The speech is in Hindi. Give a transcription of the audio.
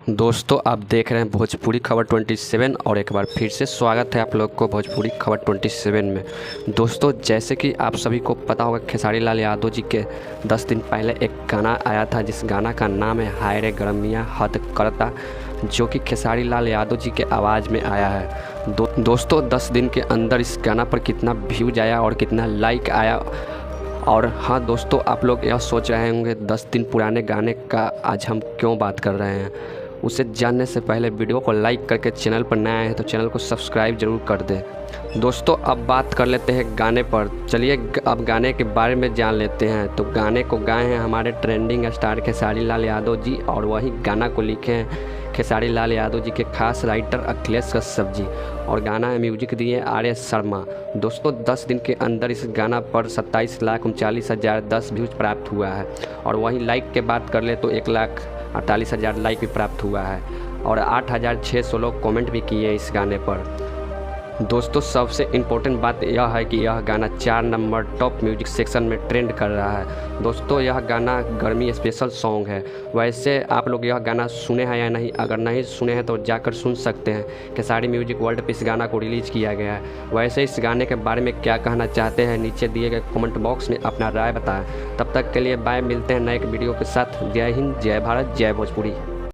दोस्तों आप देख रहे हैं भोजपुरी खबर 27 और एक बार फिर से स्वागत है आप लोग को भोजपुरी खबर 27 में। दोस्तों जैसे कि आप सभी को पता होगा खेसारी लाल यादव जी के 10 दिन पहले एक गाना आया था जिस गाना का नाम है हाय रे गरमिया हद करता, जो कि खेसारी लाल यादव जी के आवाज़ में आया है। दोस्तों 10 दिन के अंदर इस गाना पर कितना व्यूज आया और कितना लाइक आया। और हाँ दोस्तों, आप लोग यह सोच रहे होंगे 10 दिन पुराने गाने का आज हम क्यों बात कर रहे हैं। उसे जानने से पहले वीडियो को लाइक करके चैनल पर नया है तो चैनल को सब्सक्राइब जरूर कर दें। दोस्तों अब बात कर लेते हैं गाने पर। चलिए अब गाने के बारे में जान लेते हैं। तो गाने को गाए हैं हमारे ट्रेंडिंग स्टार खेसारी लाल यादव जी, और वही गाना को लिखे हैं खेसारी लाल यादव जी के खास राइटर अखिलेश कश्यप जी, और गाना है म्यूजिक दिए आर शर्मा। दोस्तों 10 दिन के अंदर इस गाना पर 27,39,010 व्यूज प्राप्त हुआ है, और वहीं लाइक के बात कर ले तो 1,48,000 लाइक भी प्राप्त हुआ है, और 8,600 लोग कमेंट भी किए इस गाने पर। दोस्तों सबसे इम्पोर्टेंट बात यह है कि यह गाना 4 नंबर टॉप म्यूजिक सेक्शन में ट्रेंड कर रहा है। दोस्तों यह गाना गर्मी स्पेशल सॉन्ग है। वैसे आप लोग यह गाना सुने हैं या नहीं? अगर नहीं सुने हैं तो जाकर सुन सकते हैं। खेसारी म्यूजिक वर्ल्ड पे इस गाना को रिलीज़ किया गया है। वैसे इस गाने के बारे में क्या कहना चाहते हैं नीचे दिए गए कमेंट बॉक्स में अपना राय बताएं। तब तक के लिए बाय, मिलते हैं नए एक वीडियो के साथ। जय हिंद, जय भारत, जय भोजपुरी।